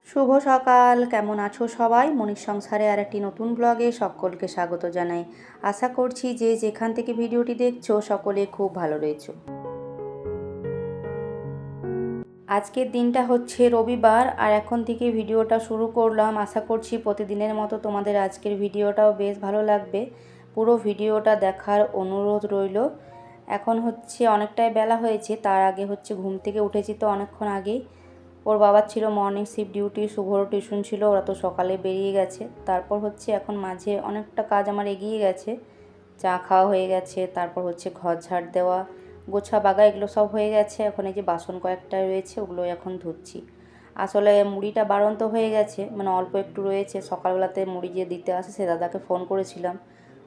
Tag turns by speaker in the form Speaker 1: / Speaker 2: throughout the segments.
Speaker 1: শুভ সকাল, কেমন আছো সবাই? মনির সংসারে আর একটি নতুন ব্লগে সকলকে স্বাগত জানাই। আশা করছি যে যেখান থেকে ভিডিওটি দেখছো সকলে খুব ভালো রয়েছো। আজকের দিনটা হচ্ছে রবিবার আর এখন থেকে ভিডিওটা শুরু করলাম। আশা করছি প্রতিদিনের মতো তোমাদের আজকের ভিডিওটাও বেশ ভালো লাগবে। পুরো ভিডিওটা দেখার অনুরোধ রইল। এখন হচ্ছে অনেকটাই বেলা হয়েছে, তার আগে হচ্ছে ঘুম থেকে উঠেছি তো অনেকক্ষণ আগেই। ওর বাবার ছিল মর্নিং শিফট ডিউটি, শুভরও টিউশন ছিল, ওরা তো সকালে বেরিয়ে গেছে। তারপর হচ্ছে এখন মাঝে অনেকটা কাজ আমার এগিয়ে গেছে। চা খাওয়া হয়ে গেছে, তারপর হচ্ছে ঘর ঝাড় দেওয়া, গোছা বাগা এগুলো সব হয়ে গেছে। এখন এই যে বাসন কয়েকটা রয়েছে, ওগুলো এখন ধুচ্ছি। আসলে মুড়িটা বাড়ন্ত হয়ে গেছে, মানে অল্প একটু রয়েছে। সকালবেলাতে মুড়ি যে দিতে আসে সে দাদাকে ফোন করেছিলাম,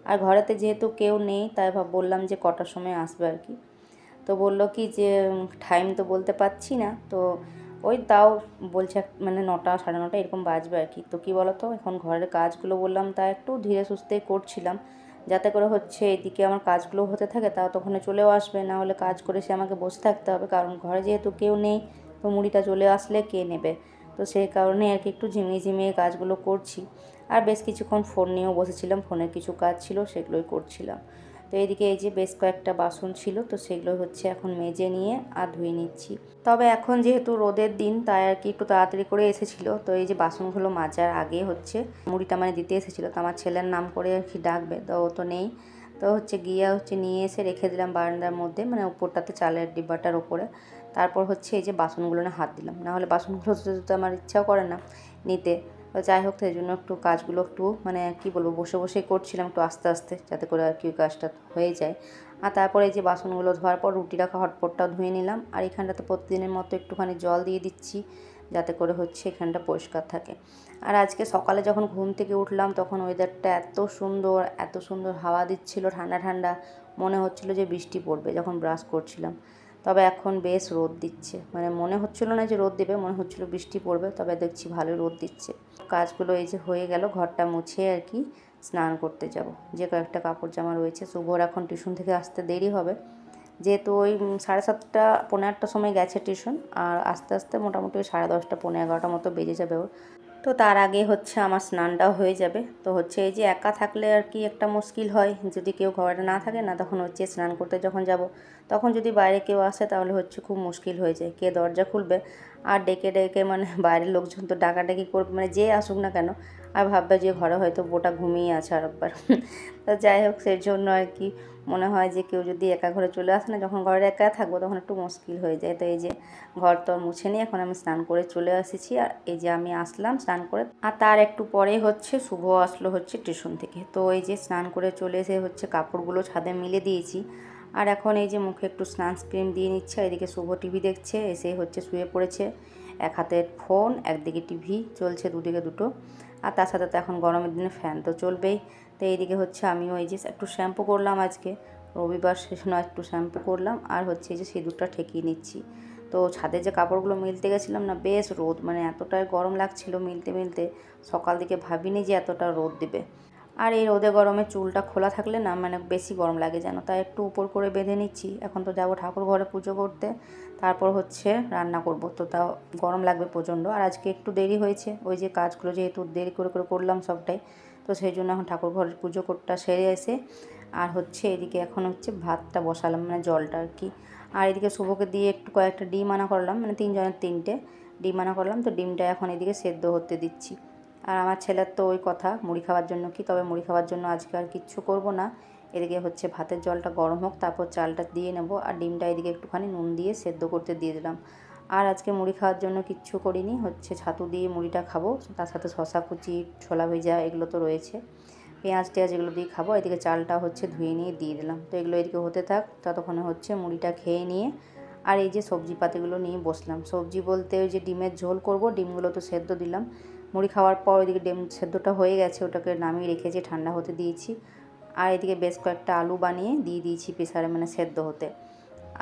Speaker 1: আর ঘরেতে যেহেতু কেউ নেই তাই বললাম যে কটার সময় আসবে আর কি। তো বললো কি যে টাইম তো বলতে পারছি না, তো ওই তাও বলছে মানে 9টা 9:30 এরকম বাজবে আর কি। তো কী বলো তো, এখন ঘরের কাজগুলো বললাম তা একটু ধীরে সুস্থেই করছিলাম, যাতে করে হচ্ছে এদিকে আমার কাজগুলো হতে থাকে, তাও তখন চলেও আসবে। না হলে কাজ করে সে আমাকে বসে থাকতে হবে, কারণ ঘরে যেহেতু কেউ নেই তো মুড়িটা চলে আসলে কে নেবে। তো সেই কারণে আর কি একটু ঝিমিয়ে ঝিমিয়ে কাজগুলো করছি। আর বেশ কিছুক্ষণ ফোন নিয়েও বসেছিলাম, ফোনের কিছু কাজ ছিল সেগুলোই করছিলাম। তো এদিকে এই যে বেশ কয়েকটা বাসন ছিল, তো সেগুলো হচ্ছে এখন মেজে নিয়ে আর ধুয়ে নিচ্ছি। তবে এখন যেহেতু রোদের দিন তাই আর কি একটু তাড়াতাড়ি করে এসেছিলো। তো এই যে বাসনগুলো মাজার আগে হচ্ছে মুড়িটা মানে দিতে এসেছিলো, তো আমার ছেলের নাম করে আর কি ডাকবে, তো ও তো নেই। তো হচ্ছে গিয়ে হচ্ছে নিয়ে এসে রেখে দিলাম বারান্দার মধ্যে, মানে উপরটাতে চালের ডিব্বাটার ওপরে। তারপর হচ্ছে এই যে বাসনগুলো না হাত দিলাম, না হলে বাসনগুলো তো আমার ইচ্ছাও করে না নিতে। তো যাই হোক, সেই জন্য একটু কাজগুলো একটু মানে কি বলবো, বসে বসে করছিলাম একটু আস্তে আস্তে, যাতে করে আর কি ওই কাজটা হয়ে যায়। আর তারপরে এই যে বাসনগুলো ধোয়ার পর রুটি রাখা হটপটটাও ধুয়ে নিলাম। আর এখানটাতে প্রতিদিনের মতো একটুখানি জল দিয়ে দিচ্ছি, যাতে করে হচ্ছে এখানটা পরিষ্কার থাকে। আর আজকে সকালে যখন ঘুম থেকে উঠলাম তখন ওয়েদারটা এত সুন্দর হাওয়া দিচ্ছিল, ঠান্ডা ঠান্ডা, মনে হচ্ছিল যে বৃষ্টি পড়বে যখন ব্রাশ করছিলাম। তবে এখন বেশ রোদ দিচ্ছে, মানে মনে হচ্ছিল না যে রোদ দেবে, মনে হচ্ছিল বৃষ্টি পড়বে, তবে দেখছি ভালোই রোদ দিচ্ছে। কাজগুলো এই যে হয়ে গেল, ঘরটা মুছে আর কি স্নান করতে যাব। যে কয়েকটা কাপড় জামা রয়েছে, শুভর এখন টিউশন থেকে আসতে দেরি হবে, যেহেতু ওই 7:30 পৌনে 8টার সময় গেছে টিউশন, আর আস্তে আস্তে মোটামুটি ওই 10:30 পৌনে 11টার মতো বেজে যাবে ওর। তো তার আগে হচ্ছে আমার স্নানটাও হয়ে যাবে। তো হচ্ছে এই যে একা থাকলে আর কি একটা মুশকিল হয়, যদি কেউ ঘরে না থাকে না, তখন হচ্ছে স্নান করতে যখন যাব তখন যদি বাইরে কেউ আসে তাহলে হচ্ছে খুব মুশকিল হয়ে যায়, কে দরজা খুলবে। আর ডেকে ডেকে মানে বাইরের লোকজন তো ডাকাডাকি করবে, মানে যে আসুক না কেন, আর ভাববে যে ঘরে হয়তো বোটা ঘুমিয়ে আছে আর একবার। তো যাই হোক, সেই জন্য আর কি মনে হয় যে কেউ যদি একা ঘরে চলে আসে না, যখন ঘরে একা থাকবো তখন একটু মুশকিল হয়ে যায়। তো এই যে ঘর তো মুছে নিয়ে এখন আমি স্নান করে চলে এসেছি, আর এই যে আমি আসলাম স্নান করে, আর তার একটু পরে হচ্ছে শুভ আসলো হচ্ছে টিউশন থেকে। তো এই যে স্নান করে চলে এসে হচ্ছে কাপড়গুলো ছাদে মিলে দিয়েছি, আর এখন এই যে মুখে একটু স্নানস্ক্রিন দিয়ে নিচ্ছে। এদিকে শুভ টিভি দেখছে, এসে হচ্ছে শুয়ে পড়েছে, এক হাতে ফোন একদিকে টিভি চলছে, দুদিকে দুটো। আর তার সাথে তো এখন গরমের দিনে ফ্যান তো চলবেই। তো এইদিকে হচ্ছে আমিও এই যে একটু শ্যাম্পু করলাম, আজকে রবিবার সেজন্য একটু শ্যাম্পু করলাম, আর হচ্ছে এই যে সিঁদুরটা ঠেকিয়ে নিচ্ছি। তো ছাদে যে কাপড়গুলো মিলতে গেছিলাম না, বেশ রোদ, মানে এতটাই গরম লাগছিল মিলতে মিলতে, সকাল দিকে ভাবিনি যে এতটা রোদ দেবে। আর এই রোদে গরমে চুলটা খোলা থাকলে না মানে বেশি গরম লাগে যেন, তাই একটু উপর করে বেঁধে নিচ্ছি। এখন তো যাবো ঠাকুর ঘরে পুজো করতে, তারপর হচ্ছে রান্না করব, তো তাও গরম লাগবে প্রচণ্ড। আর আজকে একটু দেরি হয়েছে, ওই যে কাজগুলো যেহেতু দেরি করে করে করলাম সবটাই, তো সেই জন্য এখন ঠাকুর ঘরের পুজো করতে সেরে এসে আর হচ্ছে এদিকে এখন হচ্ছে ভাতটা বসালাম, মানে জলটা আর কি। আর এদিকে শুভকে দিয়ে একটু কয়েকটা ডিম আনা করলাম, মানে 3 জনের 3টে ডিম আনা করলাম, তো ডিমটা এখন এদিকে সেদ্ধ হতে দিচ্ছি। আর আমার ছেলের তো ওই কথা মুড়ি খাওয়ার জন্য কি, তবে মুড়ি খাওয়ার জন্য আজকে আর কিচ্ছু করব না। এদিকে হচ্ছে ভাতের জলটা গরম হোক, তারপর চালটা দিয়ে নেব, আর ডিমটা এদিকে একটুখানি নুন দিয়ে সেদ্ধ করতে দিয়ে দিলাম। আর আজকে মুড়ি খাওয়ার জন্য কিচ্ছু করিনি, হচ্ছে ছাতু দিয়ে মুড়িটা খাবো, তার সাথে শশা কুচি, ছোলা ভেজা এগুলো তো রয়েছে, পেঁয়াজ টেয়াজ এগুলো দিয়ে খাবো। এদিকে চালটা হচ্ছে ধুয়ে নিয়ে দিয়ে দিলাম, তো এগুলো এদিকে হতে থাক, ততক্ষণে হচ্ছে মুড়িটা খেয়ে নিয়ে আর এই যে সবজি পাতিগুলো নিয়ে বসলাম। সবজি বলতে ওই যে ডিমের ঝোল করব, ডিমগুলো তো সেদ্ধ দিলাম, মুড়ি খাওয়ার পর ওইদিকে ডিম সেদ্ধটা হয়ে গেছে, ওটাকে নামিয়ে রেখেছি, ঠান্ডা হতে দিয়েছি। আর এদিকে বেশ কয়েকটা আলু বানিয়ে দিয়ে দিয়েছি প্রেসারে, মানে সেদ্ধ হতে।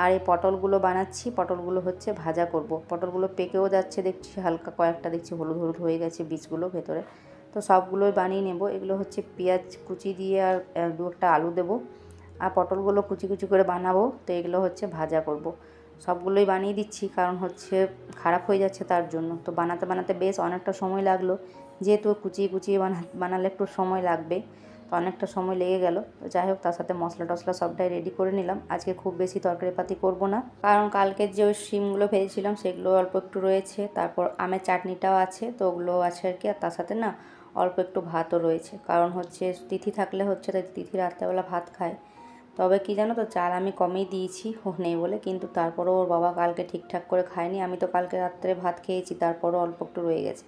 Speaker 1: আর এই পটলগুলো বানাচ্ছি, পটলগুলো হচ্ছে ভাজা করব। পটলগুলো পেকেও যাচ্ছে দেখছি, হালকা কয়েকটা দেখছি হলুদ হলুদ হয়ে গেছে বীজগুলো ভেতরে, তো সবগুলোই বানিয়ে নেব। এগুলো হচ্ছে পেঁয়াজ কুচি দিয়ে আর 2-1টা আলু দেবো, আর পটলগুলো কুচি কুচি করে বানাবো, তো এগুলো হচ্ছে ভাজা করব। সবগুলোই বানিয়ে দিচ্ছি, কারণ হচ্ছে খারাপ হয়ে যাচ্ছে তার জন্য। তো বানাতে বানাতে বেশ অনেকটা সময় লাগলো, যেহেতু কুচিয়ে কুচিয়ে বানালে একটু সময় লাগবে, তো অনেকটা সময় লেগে গেল। তো যাই হোক, তার সাথে মশলা টশলা সবটাই রেডি করে নিলাম। আজকে খুব বেশি তরকারিপাতি করব না, কারণ কালকের যে ওই শিমগুলো ভেজেছিলাম সেগুলো অল্প একটু রয়েছে, তারপর আমের চাটনিটাও আছে, তো ওগুলো আছে আর কি। আর তার সাথে না অল্প একটু ভাতও রয়েছে, কারণ হচ্ছে তিথি থাকলে হচ্ছে, তাই তিথি রাত্রেবেলা ভাত খায়। তবে কি জানো তো, চাল আমি কমেই দিয়েছি ও নেই বলে, কিন্তু তারপরও ওর বাবা কালকে ঠিকঠাক করে খায়নি। আমি তো কালকে রাত্রে ভাত খেয়েছি, তারপরও অল্প একটু রয়ে গেছে।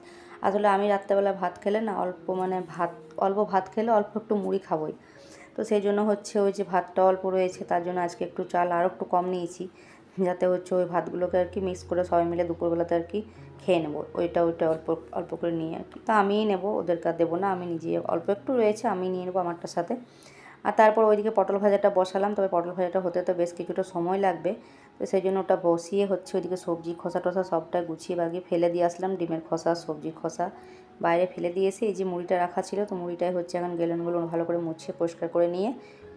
Speaker 1: আসলে আমি রাত্রেবেলা ভাত খেলে না অল্প ভাত খেলে অল্প একটু মুড়ি খাবোই। তো সেই জন্য হচ্ছে ওই যে ভাতটা অল্প রয়েছে, তার জন্য আজকে একটু চাল আরও একটু কম নিয়েছি, যাতে হচ্ছে ওই ভাতগুলোকে আর কি মিক্স করে সবাই মিলে দুপুরবেলাতে আর কি খেয়ে নেবো। ওইটা অল্প অল্প করে নিয়ে আর কি। তো আমিই নেবো, ওদেরকে আর দেবো না, আমি নিজে অল্প একটু রয়েছে আমি নিয়ে নেবো আমারটার সাথে। আর তারপর ওইদিকে পটল ভাজাটা বসালাম, তবে পটল ভাজাটা হতে তো বেশ কিছুটা সময় লাগবে। তো সেই জন্য ওটা বসিয়ে হচ্ছে ওইদিকে সবজি খোসা টোসা সবটা গুছিয়ে বাগিয়ে ফেলে দিয়ে আসলাম। ডিমের খোসা, সবজি খোসা বাইরে ফেলে দিয়ে এসে এই যে মুড়িটা রাখা ছিল, তো মুড়িটাই হচ্ছে এখন গেলেনগুলো ভালো করে মুছিয়ে পরিষ্কার করে নিয়ে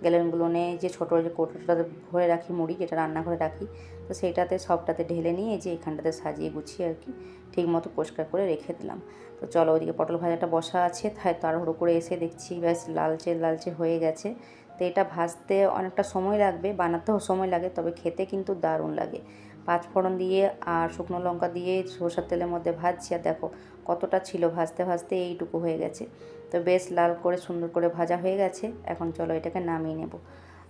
Speaker 1: গেলেনগুলো নিয়ে যে ছোটো যে কৌটোটাতে ভরে রাখি মুড়ি, যেটা রান্নাঘরে রাখি, তো সেইটাতে সবটাতে ঢেলে নিয়ে এই যে এখানটাতে সাজিয়ে গুছিয়ে আর কি ঠিক মতো পরিষ্কার করে রেখে দিলাম। তো চলো, ওইদিকে পটল ভাজাটা বসা আছে, তাই তাড়াহুড়ো করে এসে দেখছি বেশ লালচে লালচে হয়ে গেছে। তো এটা ভাজতে অনেকটা সময় লাগবে, বানাতেও সময় লাগে, তবে খেতে কিন্তু দারুণ লাগে। পাঁচফোড়ন দিয়ে আর শুকনো লঙ্কা দিয়ে সরষের তেলের মধ্যে ভাজছি, আর দেখো কতটা ছিল, ভাজতে ভাজতে এইটুকু হয়ে গেছে। তো বেশ লাল করে সুন্দর করে ভাজা হয়ে গেছে। এখন চলো এটাকে নামিয়ে নেব।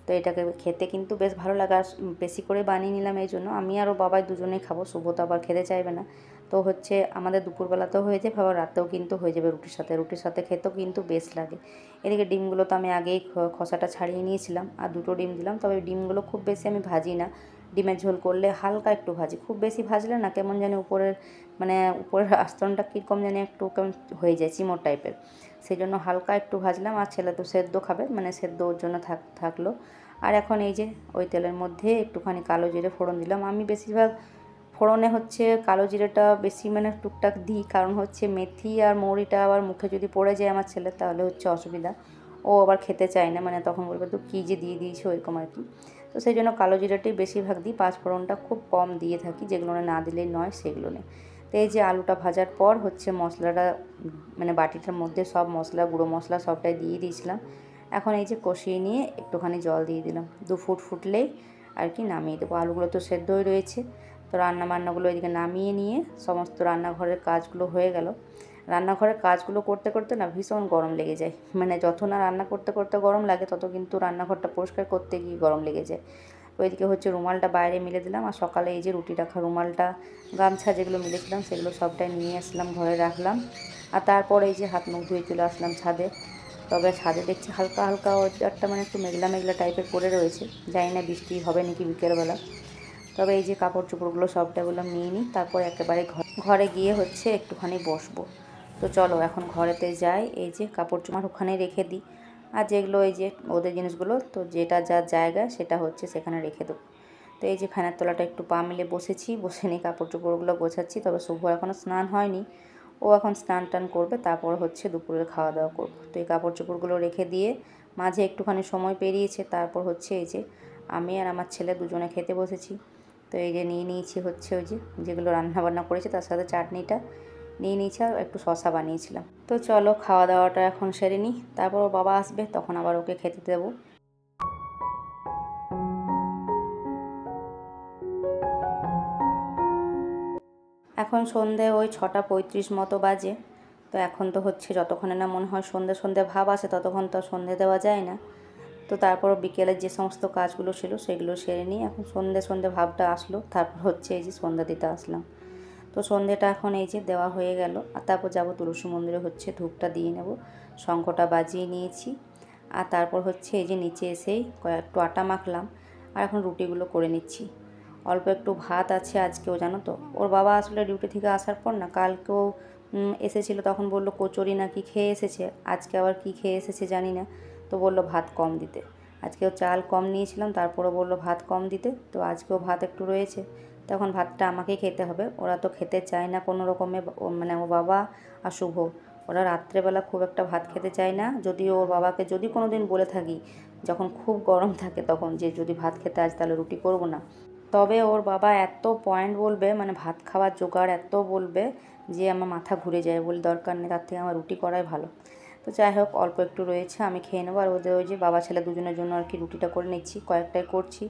Speaker 1: তো এটাকে খেতে কিন্তু বেশ ভালো লাগে, আর বেশি করে বানিয়ে নিলাম এই জন্য। আমি আর ও বাবাই দুজনেই খাবো, শুভ তো আবার খেতে চাইবে না। তো হচ্ছে আমাদের দুপুরবেলাতেও হয়ে যাবে, আবার রাতেও কিন্তু হয়ে যাবে রুটির সাথে খেতেও কিন্তু বেশ লাগে। এদিকে ডিমগুলো তো আমি আগেই খোসাটা ছাড়িয়ে নিয়েছিলাম, আর দুটো ডিম দিলাম। তবে ডিমগুলো খুব বেশি আমি ভাজি না, ডিমের ঝোল করলে হালকা একটু ভাজি, খুব বেশি ভাজলে না কেমন জানি উপরের আস্তরণটা কীরকম জানি একটু কেমন হয়ে যায়, চিমড় টাইপের। সেই জন্য হালকা একটু ভাজলাম, আর ছেলে তো সেদ্ধ খাবে, সেদ্ধ ওর জন্য থাকলো। আর এখন এই যে ওই তেলের মধ্যে একটুখানি কালো জিরে ফোড়ন দিলাম। আমি বেশিরভাগ ফোড়নে হচ্ছে কালো জিরেটা বেশি টুকটাক দিই, কারণ হচ্ছে মেথি আর মৌরিটা আবার মুখে যদি পড়ে যায় আমার ছেলে, তাহলে হচ্ছে অসুবিধা, ও আবার খেতে চায় না, তখন বলবে তো কী যে দিয়ে দিয়েছে ওইরকম আর কি। তো সেই জন্য কালো জিরাটাই বেশিরভাগ দিই, পাঁচফোড়নটা খুব কম দিয়ে থাকি, যেগুলো না দিলেই নয় সেগুলো নেই। তো এই যে আলুটা ভাজার পর হচ্ছে মশলাটা বাটিটার মধ্যে সব মশলা, গুঁড়ো মশলা সবটাই দিয়ে দিয়েছিলাম। এখন এই যে কষিয়ে নিয়ে একটুখানি জল দিয়ে দিলাম, 2 ফুট ফুটলেই আর কি নামিয়ে দেবো। আলুগুলো তো সেদ্ধ হয়ে রয়েছে। তো রান্নাবান্নাগুলো এদিকে নামিয়ে নিয়ে সমস্ত রান্নাঘরের কাজগুলো হয়ে গেল। রান্নাঘরের কাজগুলো করতে করতে না ভীষণ গরম লেগে যায়, যত না রান্না করতে করতে গরম লাগে, তত কিন্তু রান্নাঘরটা পরিষ্কার করতে গিয়ে গরম লেগে যায়। ওইদিকে হচ্ছে রুমালটা বাইরে মিলে দিলাম, আর সকালে এই যে রুটি রাখা রুমালটা, গামছা যেগুলো মিলেছিলাম সেগুলো সবটাই নিয়ে আসলাম, ঘরে রাখলাম। আর তারপর এই যে হাত মুখ ধুয়ে চলে আসলাম ছাদে। তবে ছাদে দেখছি হালকা হালকা ওয়েদারটা একটু মেঘলা মেঘলা টাইপের করে রয়েছে, জানি না বৃষ্টি হবে নাকি বিকেলবেলা। তবে এই যে কাপড় চোপড়গুলো সবটা বললাম নিয়ে নিই, তারপর একেবারে ঘরে গিয়ে হচ্ছে একটুখানি বসবো। তো চলো এখন ঘরেতে যাই, এই যে কাপড় চোপড় ওখানে রেখে দিই, আর যেগুলো এই যে ওদের জিনিসগুলো, তো যেটা যার জায়গা সেটা হচ্ছে সেখানে রেখে দেবো। তো এই যে ফ্যানের তলাটা একটু পা মিলে বসেছি, বসে নিয়ে কাপড় চোপড়গুলো গোছাচ্ছি। তবে শুভ এখনও স্নান হয়নি, ও এখন স্নান টান করবে, তারপর হচ্ছে দুপুরে খাওয়া দাওয়া করবো। তো এই কাপড় চোপড়গুলো রেখে দিয়ে মাঝে একটুখানি সময় পেরিয়েছে, তারপর হচ্ছে এই যে আমি আর আমার ছেলে দুজনে খেতে বসেছি। তো এই যে নিয়ে নিয়েছি হচ্ছে ওই যে যেগুলো রান্নাবান্না করেছি তার সাথে চাটনিটা নিয়ে নিয়েছি, আর একটু শসা বানিয়েছিলাম। তো চলো খাওয়া দাওয়াটা এখন সেরে নিই, তারপর ওর বাবা আসবে, তখন আবার ওকে খেতে দেবো। এখন সন্ধে ওই 6:35 মতো বাজে। তো এখন তো হচ্ছে যতক্ষণে না মনে হয় সন্ধে সন্ধে ভাব আসে, ততক্ষণ তো সন্ধে দেওয়া যায় না। তো তারপর বিকেলের যে সমস্ত কাজগুলো ছিল সেগুলো সেরে নিয়ে এখন সন্ধে সন্ধে ভাবটা আসলো, তারপর হচ্ছে এই যে সন্ধ্যা দিতে আসলাম। তো সন্ধ্যেটা এখন এই যে দেওয়া হয়ে গেল, আর তারপর যাবো তুলসী মন্দিরে, হচ্ছে ধূপটা দিয়ে নেব, শঙ্খটা বাজিয়ে নিয়েছি। আর তারপর হচ্ছে এই যে নিচে এসেই কয়েকটু আটা মাখলাম, আর এখন রুটিগুলো করে নিচ্ছি। অল্প একটু ভাত আছে আজকেও, জানো তো ওর বাবা আসলে ডিউটি থেকে আসার পর না কালকেও এসেছিল, তখন বললো কচুরি নাকি খেয়ে এসেছে, আজকে আবার কি খেয়ে এসেছে জানি না। তো বললো ভাত কম দিতে, আজকেও চাল কম নিয়েছিলাম, তারপরে বললো ভাত কম দিতে। তো আজকেও ভাত একটু রয়েছে, তখন ভাতটা আমাকেই খেতে হবে। ওরা তো খেতে চায় না কোনো রকমে, ও বাবা আর শুভ, ওরা রাত্রেবেলা খুব একটা ভাত খেতে চায় না। যদিও ওর বাবাকে যদি কোনো দিন বলে থাকি, যখন খুব গরম থাকে তখন, যে যদি ভাত খেতে আজ তাহলে রুটি করবো না, তবে ওর বাবা এত পয়েন্ট বলবে, মানে ভাত খাওয়ার জোগাড় এত বলবে যে আমার মাথা ঘুরে যায়, বলে দরকার নেই, তার থেকে আমার রুটি করাই ভালো। তো যাই হোক, অল্প একটু রয়েছে, আমি খেয়ে নেবো। আর ওদের ওই যে বাবা ছেলে দুজনের জন্য আর কি রুটিটা করে নিচ্ছি, কয়েকটাই করছি।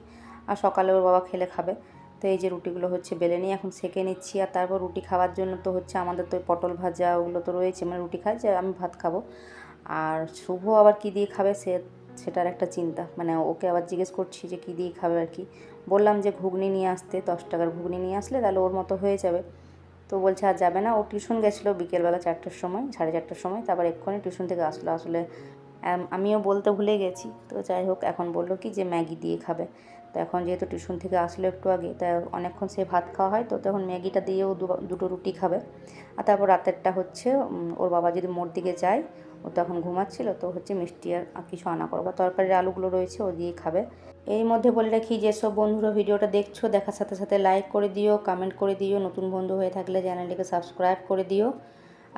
Speaker 1: আর সকালে ওর বাবা খেলে খাবে। তো এই যে রুটিগুলো হচ্ছে বেলে নিয়ে এখন সেঁকে নিচ্ছি। আর তারপর রুটি খাওয়ার জন্য তো হচ্ছে আমাদের তো পটল ভাজা ওগুলো তো রয়েছে, মানে রুটি খাই যে আমি ভাত খাবো। আর শুভ আবার কী দিয়ে খাবে সেটার একটা চিন্তা, মানে ওকে আবার জিজ্ঞেস করছি যে কী দিয়ে খাবে আর কি। বললাম যে ঘুগনি নিয়ে আসতে, 10 টাকার ঘুগনি নিয়ে আসলে তাহলে ওর মতো হয়ে যাবে। তো বলছে আর যাবে না, ও টিউশন গেছিলো বিকেলবেলা 4টার সময়, 4:30টার সময়, তারপর এক্ষুনি টিউশন থেকে আসলে আমিও বলতে ভুলে গেছি। তো যাই হোক, এখন বললো কি যে ম্যাগি দিয়ে খাবে। তো এখন যেহেতু টিউশন থেকে আসলো একটু আগে, তাই অনেকক্ষণ সে ভাত খাওয়া হয়, তো তখন ম্যাগিটা দিয়েও দুটো রুটি খাবে। আর তারপর রাতেরটা হচ্ছে ওর বাবা যদি মোড় দিকে যায়, ও তখন ঘুমাচ্ছিল, তো হচ্ছে মিষ্টি আর কিছু আনা করবো, তরকারির আলুগুলো রয়েছে ও দিয়ে খাবে। এর মধ্যে বলে রাখি, যেসব বন্ধুরা ভিডিওটা দেখছো, দেখার সাথে সাথে লাইক করে দিও, কমেন্ট করে দিও, নতুন বন্ধু হয়ে থাকলে চ্যানেলটিকে সাবস্ক্রাইব করে দিও।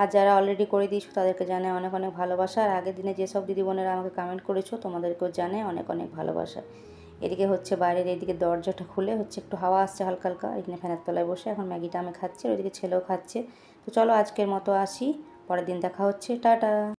Speaker 1: আর যারা অলরেডি করে দিয়েছো তাদেরকে জানাই অনেক অনেক ভালোবাসা। আর আগের দিনে যেসব দিদি বোনেরা আমাকে কমেন্ট করেছো, তোমাদেরকেও জানাই অনেক অনেক ভালোবাসা। এদিকে হচ্ছে বাইরের এদিকে দরজাটা খুলে হচ্ছে একটু হাওয়া আসছে হালকা হালকা, এখানে ফ্যানের তলায় বসে এখন ম্যাগিটা আমি খাচ্ছি, আর ওইদিকে ছেলেও খাচ্ছে। তো চলো আজকের মতো আসি, পরের দিন দেখা হচ্ছে, টাটা।